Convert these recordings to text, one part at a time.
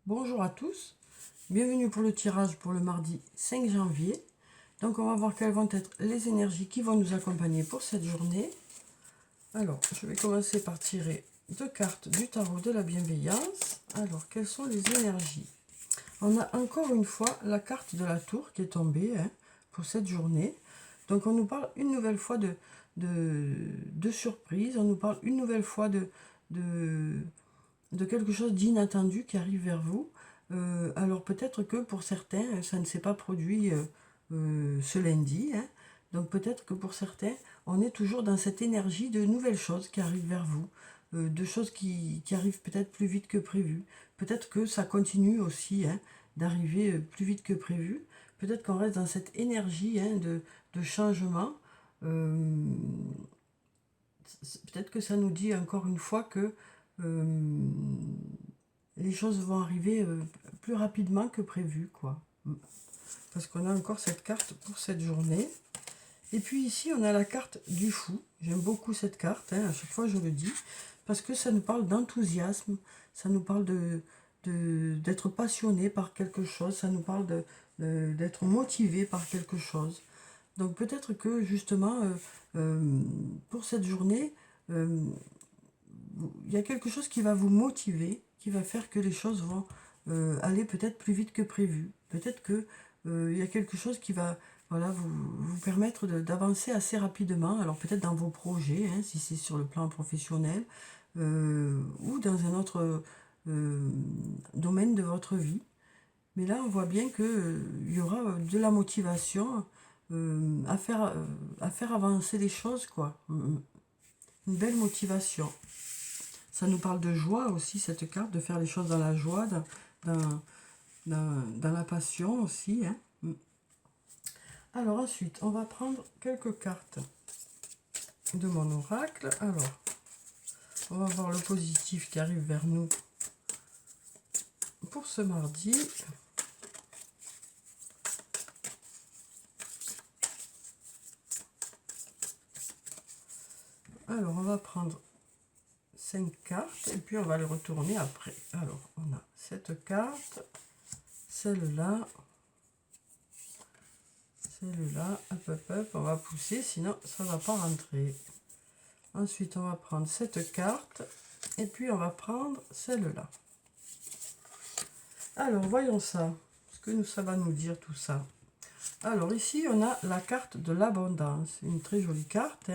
Bonjour à tous, bienvenue pour le tirage pour le mardi 5 janvier. Donc on va voir quelles vont être les énergies qui vont nous accompagner pour cette journée. Alors, je vais commencer par tirer deux cartes du tarot de la bienveillance. Alors, quelles sont les énergies? On a encore une fois la carte de la tour qui est tombée pour cette journée. Donc on nous parle une nouvelle fois de surprise, on nous parle une nouvelle fois de quelque chose d'inattendu qui arrive vers vous. Alors peut-être que pour certains, ça ne s'est pas produit ce lundi. Donc peut-être que pour certains, on est toujours dans cette énergie de nouvelles choses qui arrivent vers vous, de choses qui arrivent peut-être plus vite que prévu. Peut-être que ça continue aussi d'arriver plus vite que prévu. Peut-être qu'on reste dans cette énergie de changement. Peut-être que ça nous dit encore une fois que les choses vont arriver plus rapidement que prévu, quoi. Parce qu'on a encore cette carte pour cette journée. Et puis ici, on a la carte du fou. J'aime beaucoup cette carte, à chaque fois je le dis, parce que ça nous parle d'enthousiasme, ça nous parle d'être passionné par quelque chose, ça nous parle d'être motivé par quelque chose. Donc peut-être que justement, pour cette journée, il y a quelque chose qui va vous motiver, qui va faire que les choses vont aller peut-être plus vite que prévu. Peut-être que il y a quelque chose qui va vous permettre d'avancer assez rapidement. Alors peut-être dans vos projets, si c'est sur le plan professionnel, ou dans un autre domaine de votre vie. Mais là, on voit bien qu'il y aura de la motivation à faire avancer les choses, quoi. Une belle motivation. Ça nous parle de joie aussi, cette carte, de faire les choses dans la joie, dans la passion aussi. Alors ensuite, on va prendre quelques cartes de mon oracle. Alors, on va voir le positif qui arrive vers nous pour ce mardi. Alors, on va prendre 5 cartes et puis on va les retourner après. Alors, on a cette carte, celle-là, celle-là, hop, on va pousser, sinon ça ne va pas rentrer. Ensuite, on va prendre cette carte et puis on va prendre celle-là. Alors, voyons ça. Ce que ça va nous dire tout ça. Alors, ici, on a la carte de l'abondance. Une très jolie carte.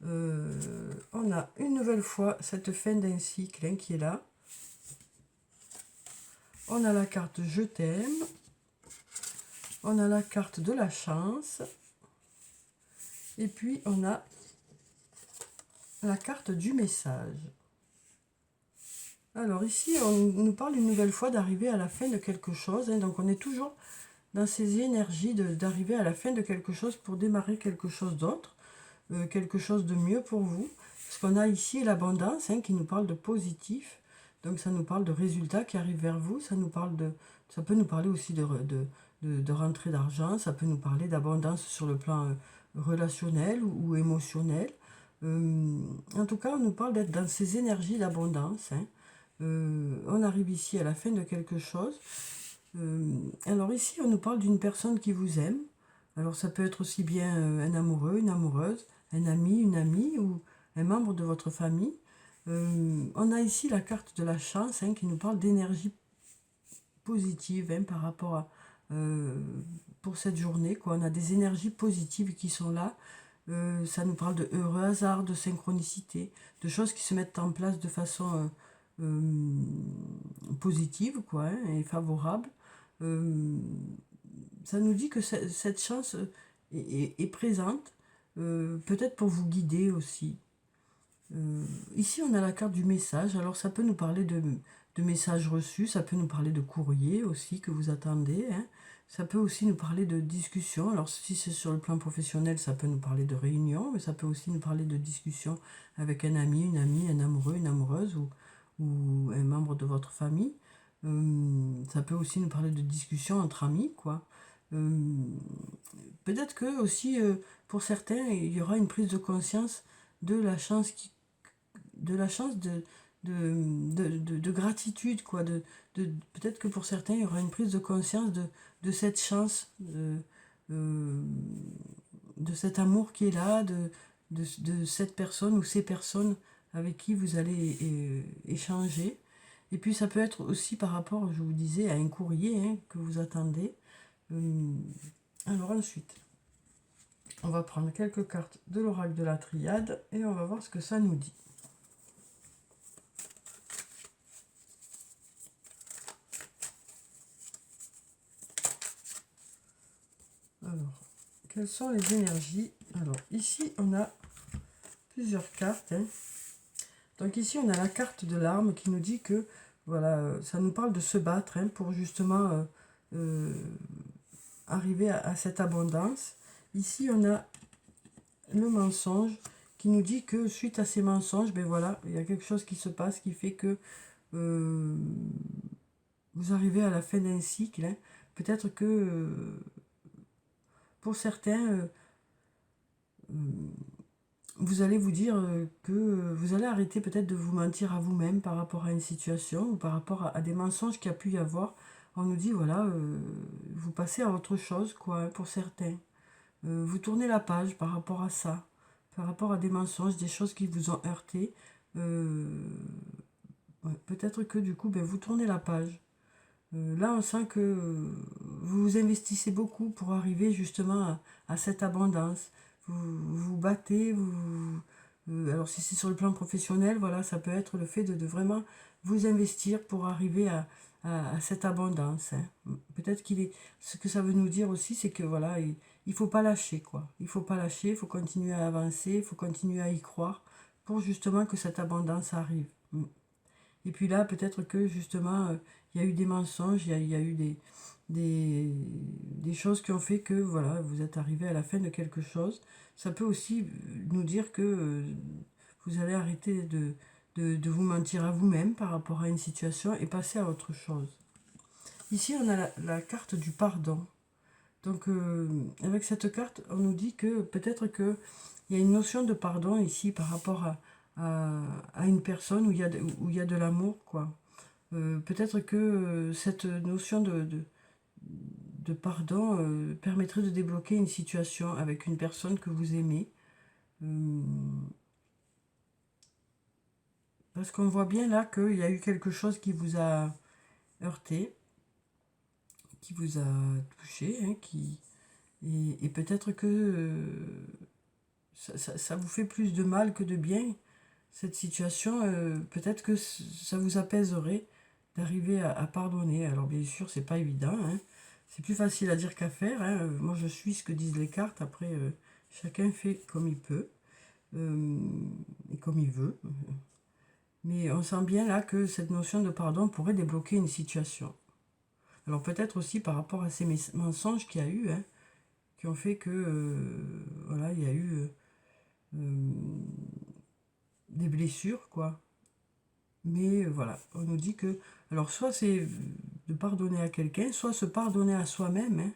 On a une nouvelle fois cette fin d'un cycle qui est là. On a la carte Je t'aime. On a la carte de la chance. Et puis, on a la carte du message. Alors ici, on nous parle une nouvelle fois d'arriver à la fin de quelque chose. Donc on est toujours dans ces énergies d'arriver à la fin de quelque chose pour démarrer quelque chose d'autre, quelque chose de mieux pour vous. Parce qu'on a ici l'abondance qui nous parle de positif. Donc ça nous parle de résultats qui arrivent vers vous. Ça peut nous parler aussi de rentrée d'argent. Ça peut nous parler d'abondance sur le plan relationnel ou émotionnel. En tout cas, on nous parle d'être dans ces énergies d'abondance. On arrive ici à la fin de quelque chose. Alors ici, on nous parle d'une personne qui vous aime. Alors ça peut être aussi bien un amoureux, une amoureuse, un ami, une amie ou un membre de votre famille. On a ici la carte de la chance qui nous parle d'énergie positive par rapport à pour cette journée, quoi. On a des énergies positives qui sont là. Ça nous parle de heureux hasard, de synchronicité, de choses qui se mettent en place de façon positive, quoi, et favorable. Ça nous dit que cette chance est présente, peut-être pour vous guider aussi. Ici, on a la carte du message. Alors, ça peut nous parler de messages reçus, ça peut nous parler de courrier aussi que vous attendez. Ça peut aussi nous parler de discussion. Alors, si c'est sur le plan professionnel, ça peut nous parler de réunion, mais ça peut aussi nous parler de discussion avec un ami, une amie, un amoureux, une amoureuse ou un membre de votre famille. Ça peut aussi nous parler de discussion entre amis, quoi. Peut-être que aussi, pour certains, il y aura une prise de conscience de la chance de gratitude, quoi. Peut-être que pour certains, il y aura une prise de conscience de cette chance, euh, de cet amour qui est là, de cette personne ou ces personnes avec qui vous allez échanger. Et puis ça peut être aussi par rapport, je vous disais, à un courrier hein, que vous attendez. Euh, alors ensuite, on va prendre quelques cartes de l'oracle de la Triade et on va voir ce que ça nous dit. Alors, quelles sont les énergies? Alors, ici, on a plusieurs cartes. Hein. Donc ici, on a la carte de l'arme qui nous dit que, voilà, ça nous parle de se battre hein, pour justement arriver à cette abondance. Ici, on a le mensonge qui nous dit que suite à ces mensonges, ben voilà, il y a quelque chose qui se passe qui fait que vous arrivez à la fin d'un cycle. Hein. Peut-être que pour certains, vous allez vous dire que vous allez arrêter peut-être de vous mentir à vous-même par rapport à une situation ou par rapport à des mensonges qu'il y a pu y avoir. On nous dit, voilà, vous passez à autre chose, quoi, hein, pour certains. Vous tournez la page par rapport à ça, par rapport à des mensonges, des choses qui vous ont heurté. Ouais, peut-être que du coup, ben, vous tournez la page. Là, on sent que vous vous investissez beaucoup pour arriver justement à cette abondance. Vous vous battez, alors si c'est sur le plan professionnel, voilà, ça peut être le fait de vraiment vous investir pour arriver à cette abondance. Hein. Peut-être qu'il est. Ce que ça veut nous dire aussi, c'est que voilà, il faut pas lâcher, quoi. Il faut pas lâcher, il faut continuer à avancer, il faut continuer à y croire pour justement que cette abondance arrive. Et puis là, peut-être que justement, il y a eu des mensonges, il y a eu des choses qui ont fait que voilà, vous êtes arrivé à la fin de quelque chose. Ça peut aussi nous dire que vous allez arrêter de vous mentir à vous-même par rapport à une situation et passer à autre chose. Ici, on a la carte du pardon. Donc, avec cette carte, on nous dit que peut-être qu'il y a une notion de pardon ici par rapport à une personne où il y a de l'amour, quoi. Peut-être que cette notion de pardon permettrait de débloquer une situation avec une personne que vous aimez. Euh, parce qu'on voit bien là qu'il y a eu quelque chose qui vous a heurté, qui vous a touché, hein, et peut-être que ça vous fait plus de mal que de bien, cette situation. Peut-être que ça vous apaiserait d'arriver à pardonner. Alors bien sûr, c'est pas évident, hein. C'est plus facile à dire qu'à faire. Hein. Moi, je suis ce que disent les cartes. Après, chacun fait comme il peut et comme il veut. Mais on sent bien là que cette notion de pardon pourrait débloquer une situation. Alors peut-être aussi par rapport à ces mensonges qu'il y a eu, hein, qui ont fait que voilà, il y a eu des blessures, quoi. Mais voilà, on nous dit que, alors soit c'est de pardonner à quelqu'un, soit se pardonner à soi-même,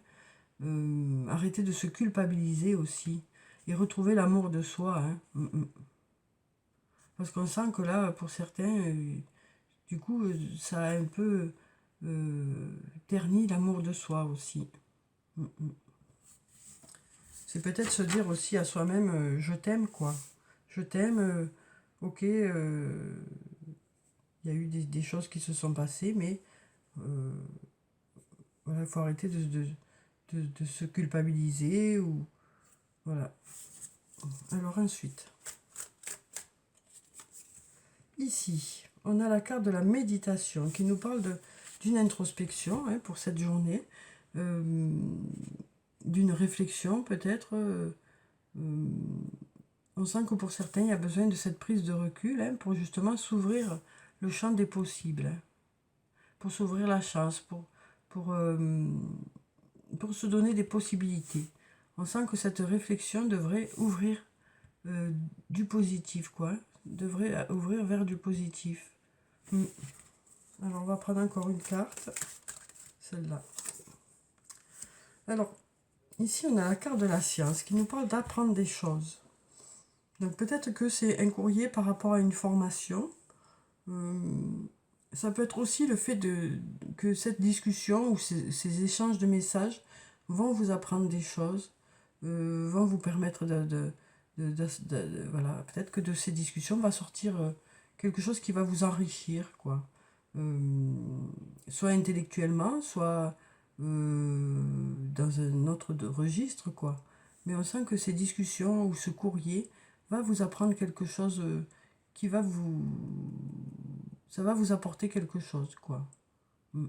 hein, arrêter de se culpabiliser aussi, et retrouver l'amour de soi. Hein. Parce qu'on sent que là, pour certains, du coup, ça a un peu terni l'amour de soi aussi. C'est peut-être se dire aussi à soi-même, je t'aime, quoi. Je t'aime, ok, il y a eu des choses qui se sont passées, mais voilà, il faut arrêter de se culpabiliser ou voilà. Alors ensuite, ici, on a la carte de la méditation qui nous parle d'une introspection hein, pour cette journée, d'une réflexion peut-être. On sent que pour certains, il y a besoin de cette prise de recul hein, pour justement s'ouvrir le champ des possibles, hein, pour s'ouvrir la chance, pour, se donner des possibilités. On sent que cette réflexion devrait ouvrir du positif, quoi. Devrait ouvrir vers du positif. Alors, on va prendre encore une carte. Celle-là. Alors, ici, on a la carte de la science qui nous parle d'apprendre des choses. Donc, peut-être que c'est un courrier par rapport à une formation. Ça peut être aussi le fait que cette discussion ou ces échanges de messages vont vous apprendre des choses, vont vous permettre voilà, peut-être que de ces discussions va sortir quelque chose qui va vous enrichir, quoi. Soit intellectuellement, soit dans un autre registre, quoi. Mais on sent que ces discussions ou ce courrier va vous apprendre quelque chose qui va vous... Ça va vous apporter quelque chose, quoi. Mm.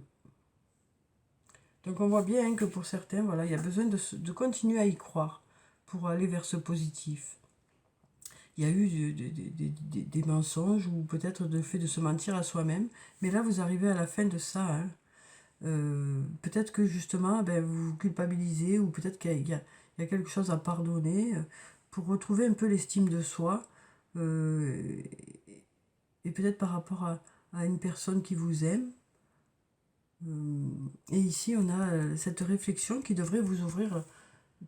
Donc on voit bien hein, que pour certains, voilà, il y a besoin de continuer à y croire pour aller vers ce positif. Il y a eu des mensonges ou peut-être le fait de se mentir à soi-même, mais là vous arrivez à la fin de ça. Hein. Peut-être que justement ben, vous vous culpabilisez ou peut-être qu'il y a quelque chose à pardonner pour retrouver un peu l'estime de soi et peut-être par rapport à une personne qui vous aime. Et ici, on a cette réflexion qui devrait vous ouvrir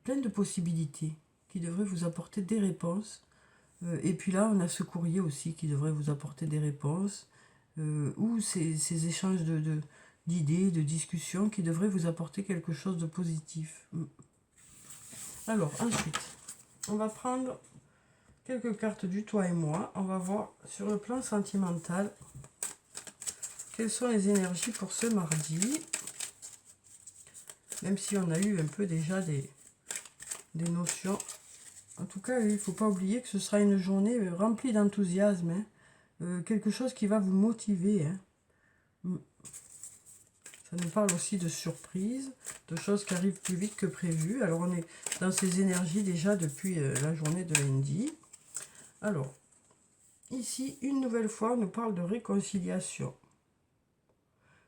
plein de possibilités, qui devrait vous apporter des réponses. Et puis là, on a ce courrier aussi qui devrait vous apporter des réponses, ou ces échanges d'idées, de discussions qui devraient vous apporter quelque chose de positif. Alors, ensuite, on va prendre quelques cartes du toi et moi. On va voir sur le plan sentimental quelles sont les énergies pour ce mardi. Même si on a eu un peu déjà des notions. En tout cas, il ne faut pas oublier que ce sera une journée remplie d'enthousiasme. Hein. Quelque chose qui va vous motiver. Hein. Ça nous parle aussi de surprises, de choses qui arrivent plus vite que prévu. Alors, on est dans ces énergies déjà depuis la journée de lundi. Alors, ici, une nouvelle fois, on nous parle de réconciliation.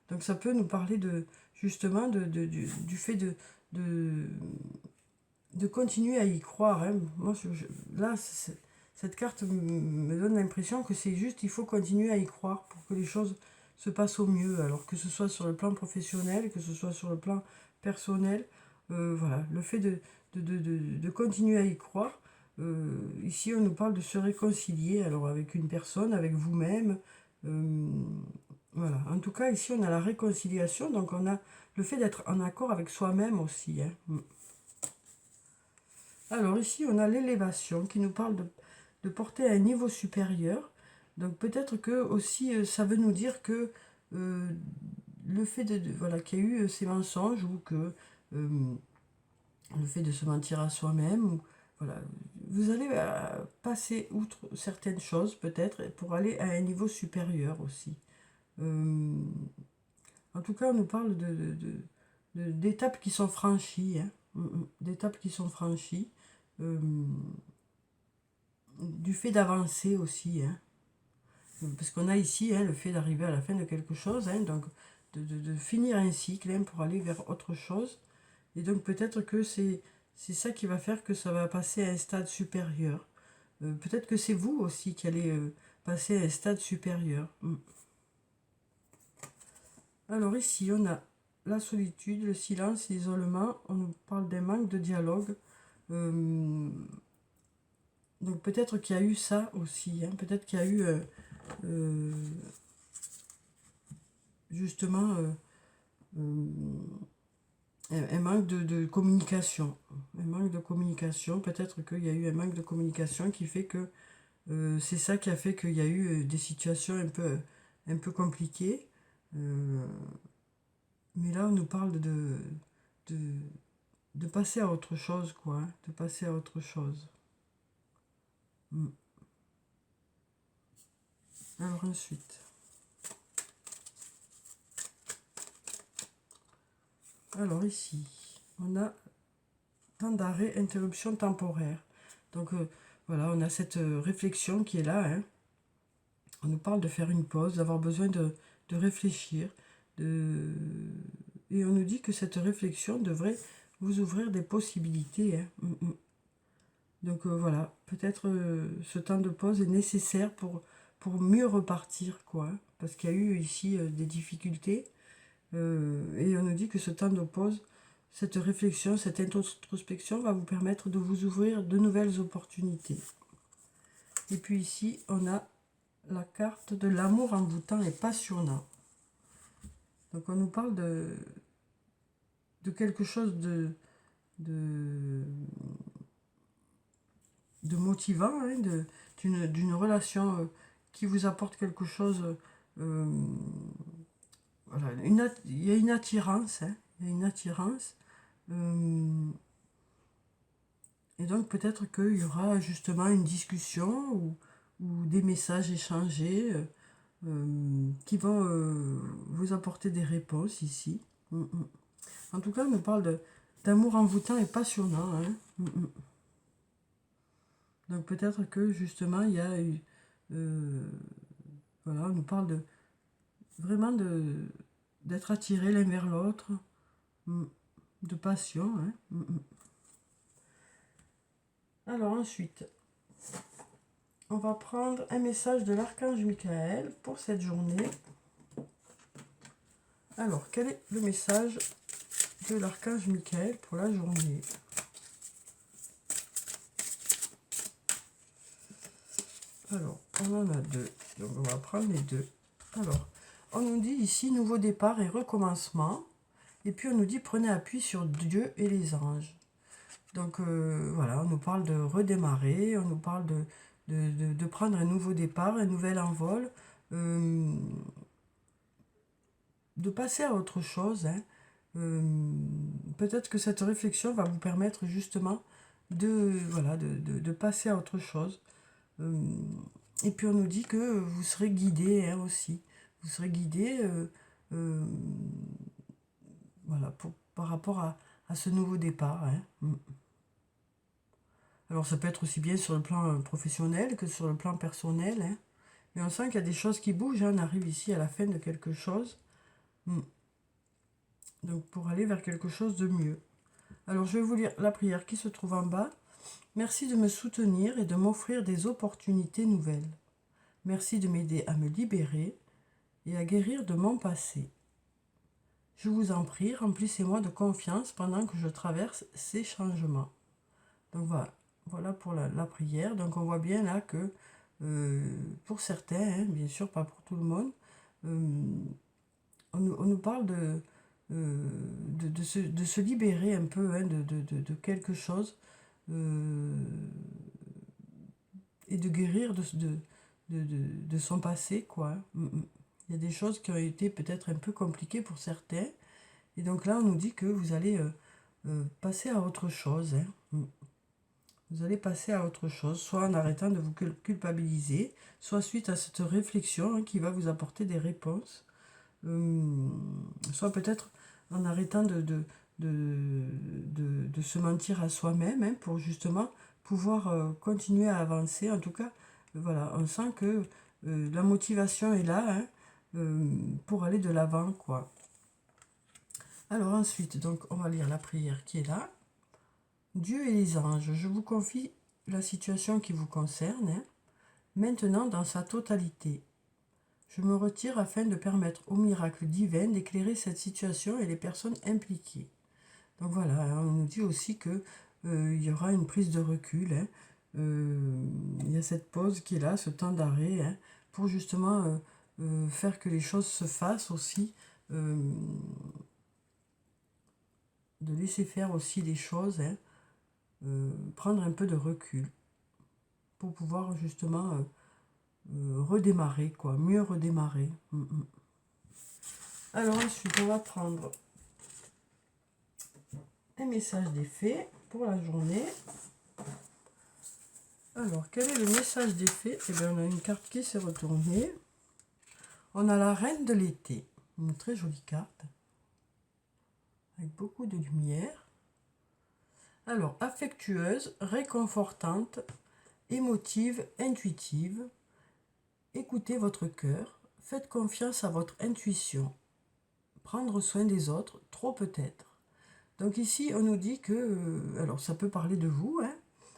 Donc, ça peut nous parler de justement du fait de continuer à y croire. Hein. Moi, là, cette carte me donne l'impression que c'est juste, il faut continuer à y croire pour que les choses se passent au mieux. Alors que ce soit sur le plan professionnel, que ce soit sur le plan personnel, voilà, le fait de continuer à y croire. Ici, on nous parle de se réconcilier, alors avec une personne, avec vous-même. Voilà. En tout cas, ici, on a la réconciliation, donc on a le fait d'être en accord avec soi-même aussi. Hein. Alors ici, on a l'élévation qui nous parle de porter à un niveau supérieur. Donc peut-être que aussi, ça veut nous dire que le fait voilà, qu'il y a eu ces mensonges ou que le fait de se mentir à soi-même, voilà, vous allez passer outre certaines choses peut-être pour aller à un niveau supérieur aussi. En tout cas, on nous parle d'étapes qui sont franchies, hein, d'étapes qui sont franchies. Du fait d'avancer aussi, hein. Parce qu'on a ici hein, le fait d'arriver à la fin de quelque chose, hein, donc de finir un cycle hein, pour aller vers autre chose. Et donc peut-être que c'est ça qui va faire que ça va passer à un stade supérieur. Peut-être que c'est vous aussi qui allez passer à un stade supérieur. Alors ici, on a la solitude, le silence, l'isolement. On nous parle d'un manque de dialogue. Donc peut-être qu'il y a eu ça aussi. Hein. Peut-être qu'il y a eu justement un manque de communication. Un manque de communication. Peut-être qu'il y a eu un manque de communication qui fait que c'est ça qui a fait qu'il y a eu des situations un peu compliquées. Mais là, on nous parle de passer à autre chose, quoi. Hein, de passer à autre chose. Alors ensuite. Alors ici, on a temps d'arrêt, interruption temporaire. Donc voilà, on a cette réflexion qui est là. Hein. On nous parle de faire une pause, d'avoir besoin de réfléchir. Et on nous dit que cette réflexion devrait vous ouvrir des possibilités. Hein. Donc voilà, peut-être ce temps de pause est nécessaire pour mieux repartir, quoi. Hein, parce qu'il y a eu ici des difficultés. Et on nous dit que ce temps de pause, cette réflexion, cette introspection va vous permettre de vous ouvrir de nouvelles opportunités. Et puis ici, on a la carte de l'amour envoûtant et passionnant. Donc on nous parle de quelque chose de motivant, hein, d'une relation qui vous apporte quelque chose. Voilà, il y a une attirance, hein, il y a une attirance. Et donc peut-être qu'il y aura justement une discussion ou des messages échangés qui vont vous apporter des réponses ici. En tout cas, on nous parle d'amour envoûtant et passionnant. Hein. Donc peut-être que justement, il y a eu... voilà, on nous parle vraiment d'être attiré l'un vers l'autre, de passion. Hein. Alors ensuite, on va prendre un message de l'archange Michael pour cette journée. Alors, quel est le message de l'archange Michael pour la journée? Alors, on en a deux, donc on va prendre les deux. Alors, on nous dit ici nouveau départ et recommencement. Et puis on nous dit prenez appui sur Dieu et les anges. Donc voilà, on nous parle de redémarrer, on nous parle de prendre un nouveau départ, un nouvel envol, de passer à autre chose. Hein. Peut-être que cette réflexion va vous permettre justement de passer à autre chose. Et puis on nous dit que vous serez guidé hein, aussi. Vous serez guidé voilà, par rapport à ce nouveau départ. Hein. Alors ça peut être aussi bien sur le plan professionnel que sur le plan personnel. Hein. Mais on sent qu'il y a des choses qui bougent. Hein. On arrive ici à la fin de quelque chose. Donc pour aller vers quelque chose de mieux. Alors je vais vous lire la prière qui se trouve en bas. Merci de me soutenir et de m'offrir des opportunités nouvelles. Merci de m'aider à me libérer et à guérir de mon passé. Je vous en prie, remplissez-moi de confiance pendant que je traverse ces changements. Donc voilà pour la prière. Donc on voit bien là que pour certains, hein, bien sûr pas pour tout le monde, on nous parle de se libérer un peu hein, de quelque chose et de guérir de son passé, quoi. Il y a des choses qui ont été peut-être un peu compliquées pour certains. Et donc là, on nous dit que vous allez passer à autre chose. Hein. Vous allez passer à autre chose, soit en arrêtant de vous culpabiliser, soit suite à cette réflexion hein, qui va vous apporter des réponses. Soit peut-être en arrêtant de se mentir à soi-même hein, pour justement pouvoir continuer à avancer. En tout cas, voilà, on sent que la motivation est là hein, pour aller de l'avant, quoi. Alors ensuite, donc on va lire la prière qui est là. Dieu et les anges, je vous confie la situation qui vous concerne, hein, maintenant dans sa totalité. Je me retire afin de permettre au miracle divin d'éclairer cette situation et les personnes impliquées. Donc voilà, hein, on nous dit aussi que il y aura une prise de recul. Hein, il y a cette pause qui est là, ce temps d'arrêt, hein, pour justement faire que les choses se fassent aussi, de laisser faire aussi les choses, hein, prendre un peu de recul pour pouvoir justement redémarrer, quoi, mieux redémarrer. Alors ensuite, on va prendre un message des fées pour la journée. Alors, quel est le message des fées? Eh bien, on a une carte qui s'est retournée. On a la reine de l'été, une très jolie carte, avec beaucoup de lumière. Alors, affectueuse, réconfortante, émotive, intuitive. Écoutez votre cœur, faites confiance à votre intuition. Prendre soin des autres, trop peut-être. Donc ici, on nous dit que, alors ça peut parler de vous, hein,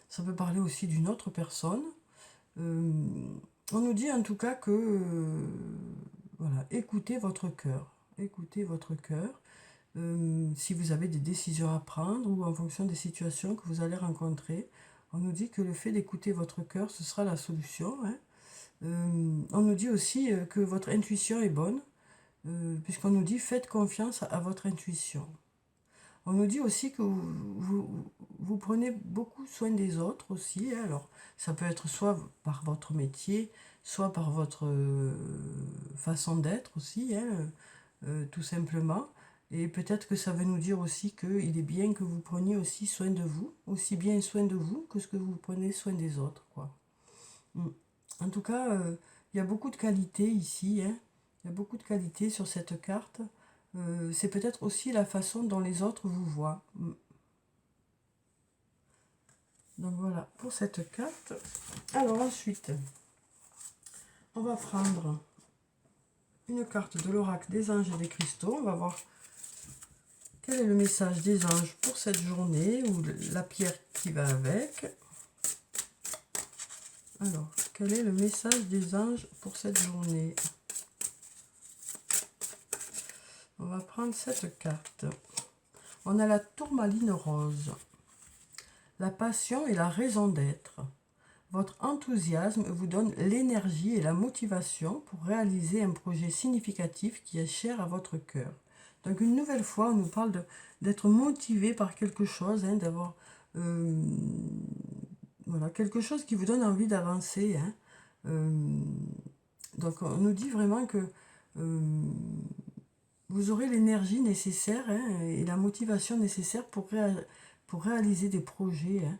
ça peut parler aussi d'une autre personne. On nous dit en tout cas que, voilà, écoutez votre cœur. Écoutez votre cœur. Si vous avez des décisions à prendre ou en fonction des situations que vous allez rencontrer, on nous dit que le fait d'écouter votre cœur, ce sera la solution. Hein. On nous dit aussi que votre intuition est bonne, puisqu'on nous dit faites confiance à votre intuition. On nous dit aussi que vous prenez beaucoup soin des autres aussi, hein. Alors, ça peut être soit par votre métier, soit par votre façon d'être aussi, hein, tout simplement. Et peut-être que ça veut nous dire aussi qu'il est bien que vous preniez aussi soin de vous, aussi bien soin de vous que ce que vous prenez soin des autres, quoi. Mm. En tout cas, il y a beaucoup de qualités ici, hein. Il y a beaucoup de qualités sur cette carte. C'est peut-être aussi la façon dont les autres vous voient. Donc voilà pour cette carte. Alors ensuite, on va prendre une carte de l'oracle des anges et des cristaux. On va voir quel est le message des anges pour cette journée ou la pierre qui va avec. Alors, quel est le message des anges pour cette journée? On va prendre cette carte. On a la tourmaline rose. La passion et la raison d'être. Votre enthousiasme vous donne l'énergie et la motivation pour réaliser un projet significatif qui est cher à votre cœur. Donc une nouvelle fois, on nous parle d'être motivé par quelque chose, hein, d'avoir voilà, quelque chose qui vous donne envie d'avancer, hein. Donc on nous dit vraiment que vous aurez l'énergie nécessaire, hein, et la motivation nécessaire pour réaliser des projets, hein,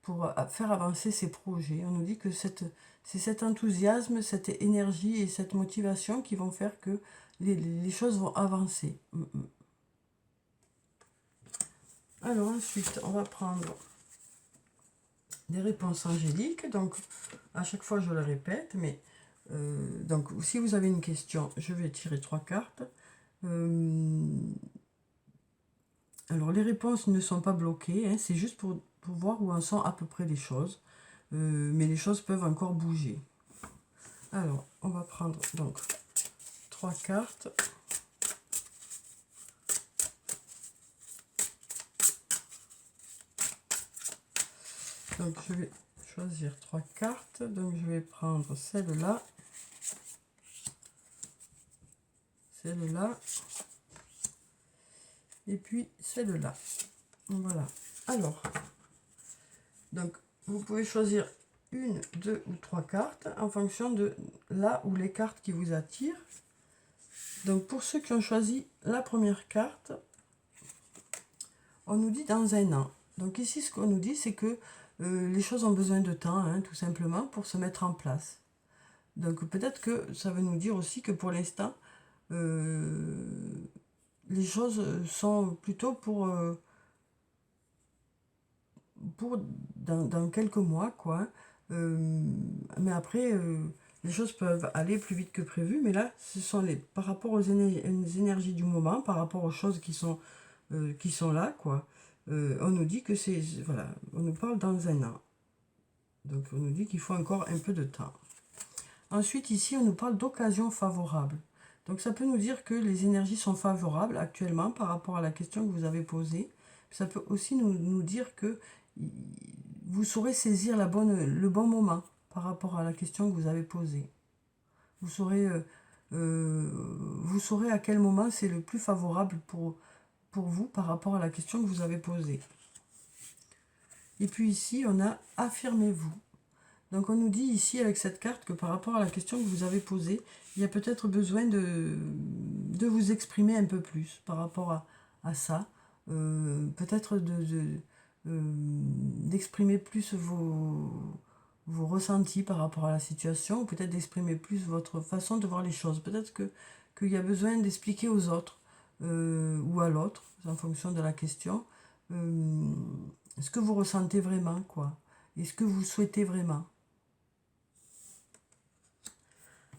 pour faire avancer ces projets. On nous dit que c'est cet enthousiasme, cette énergie et cette motivation qui vont faire que les choses vont avancer. Alors ensuite, on va prendre des réponses angéliques. Donc, à chaque fois, je le répète, mais donc, si vous avez une question, je vais tirer 3 cartes. Alors, les réponses ne sont pas bloquées, hein, c'est juste pour voir où en sont à peu près les choses. Mais les choses peuvent encore bouger. Alors, on va prendre donc 3 cartes. Donc, je vais choisir 3 cartes. Donc, je vais prendre celle-là, celle-là, et puis celle-là. Voilà. Alors, donc, vous pouvez choisir une, 2 ou 3 cartes en fonction de là où les cartes qui vous attirent. Donc, pour ceux qui ont choisi la première carte, on nous dit dans un an. Donc ici, ce qu'on nous dit, c'est que les choses ont besoin de temps, hein, tout simplement, pour se mettre en place. Donc peut-être que ça veut nous dire aussi que pour l'instant, les choses sont plutôt pour dans quelques mois, quoi. Mais après, les choses peuvent aller plus vite que prévu. Mais là, ce sont par rapport aux énergies du moment, par rapport aux choses qui sont là, quoi. On nous dit que c'est, voilà, on nous parle dans un an. Donc on nous dit qu'il faut encore un peu de temps. Ensuite, ici, on nous parle d'occasion favorable. Donc ça peut nous dire que les énergies sont favorables actuellement par rapport à la question que vous avez posée. Ça peut aussi nous dire que vous saurez saisir le bon moment par rapport à la question que vous avez posée. Vous saurez à quel moment c'est le plus favorable pour vous par rapport à la question que vous avez posée. Et puis ici, on a « Affirmez-vous ». Donc on nous dit ici avec cette carte que par rapport à la question que vous avez posée, il y a peut-être besoin de vous exprimer un peu plus par rapport à ça. Peut-être d'exprimer plus vos ressentis par rapport à la situation, ou peut-être d'exprimer plus votre façon de voir les choses. Peut-être qu'il y a besoin d'expliquer aux autres ou à l'autre, en fonction de la question, ce que vous ressentez vraiment, quoi, et ce que vous souhaitez vraiment.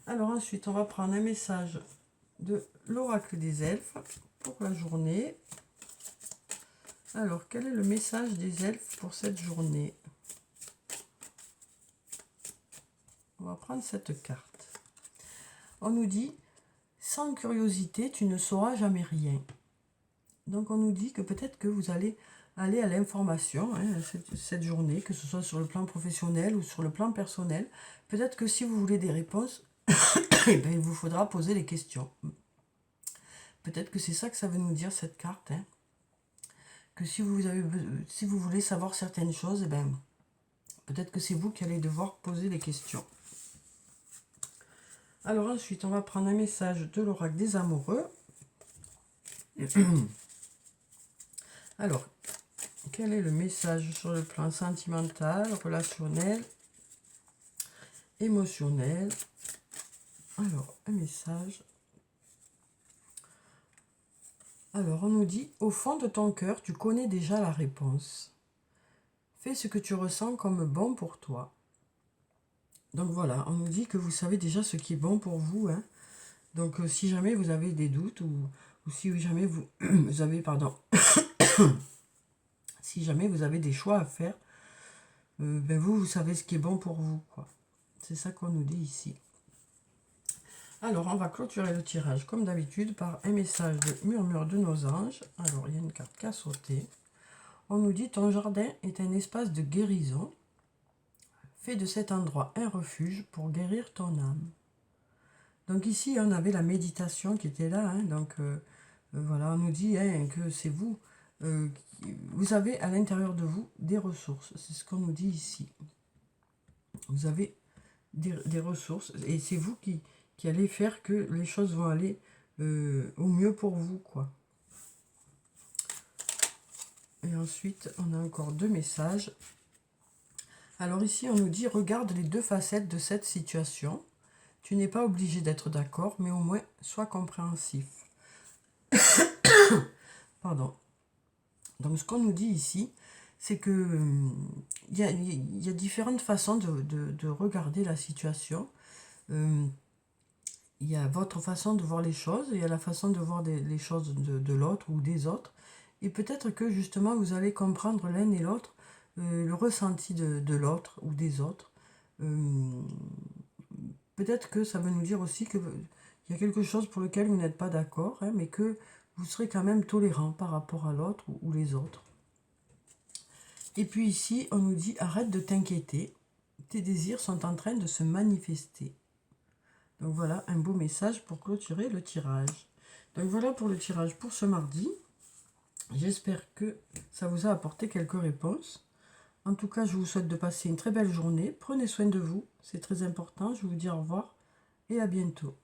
Alors ensuite, on va prendre un message de l'oracle des elfes pour la journée. Alors, quel est le message des elfes pour cette journée? On va prendre cette carte. On nous dit, sans curiosité, tu ne sauras jamais rien. Donc on nous dit que peut-être que vous allez aller à l'information hein, cette journée, que ce soit sur le plan professionnel ou sur le plan personnel. Peut-être que si vous voulez des réponses, eh ben, il vous faudra poser les questions. Peut-être que c'est ça que ça veut nous dire cette carte. Hein. Que si vous voulez savoir certaines choses, eh ben, peut-être que c'est vous qui allez devoir poser les questions. Alors ensuite, on va prendre un message de l'oracle des amoureux. Alors, quel est le message sur le plan sentimental, relationnel, émotionnel? Alors, un message. Alors, on nous dit, au fond de ton cœur, tu connais déjà la réponse. Fais ce que tu ressens comme bon pour toi. Donc voilà, on nous dit que vous savez déjà ce qui est bon pour vous. Hein. Donc si jamais vous avez des doutes ou si jamais vous avez, pardon, si jamais vous avez des choix à faire, ben vous savez ce qui est bon pour vous, quoi. C'est ça qu'on nous dit ici. Alors, on va clôturer le tirage, comme d'habitude, par un message de murmure de nos anges. Alors, il y a une carte qui a sauté. On nous dit, ton jardin est un espace de guérison. Fais de cet endroit un refuge pour guérir ton âme. Donc ici, on avait la méditation qui était là. Hein, donc, voilà, on nous dit hein, que c'est vous. Vous avez à l'intérieur de vous des ressources. C'est ce qu'on nous dit ici. Vous avez des ressources et c'est vous qui allez faire que les choses vont aller au mieux pour vous, quoi. Et ensuite, on a encore 2 messages. Alors ici, on nous dit, regarde les 2 facettes de cette situation. Tu n'es pas obligé d'être d'accord, mais au moins, sois compréhensif. Pardon. Donc, ce qu'on nous dit ici, c'est que il y a différentes façons de regarder la situation. Il y a votre façon de voir les choses, il y a la façon de voir les choses de l'autre ou des autres. Et peut-être que justement, vous allez comprendre l'un et l'autre, le ressenti de l'autre ou des autres. Peut-être que ça veut nous dire aussi qu'il y a quelque chose pour lequel vous n'êtes pas d'accord, hein, mais que vous serez quand même tolérant par rapport à l'autre ou les autres. Et puis ici, on nous dit, arrête de t'inquiéter, tes désirs sont en train de se manifester. Donc voilà, un beau message pour clôturer le tirage. Donc voilà pour le tirage pour ce mardi. J'espère que ça vous a apporté quelques réponses. En tout cas, je vous souhaite de passer une très belle journée. Prenez soin de vous, c'est très important. Je vous dis au revoir et à bientôt.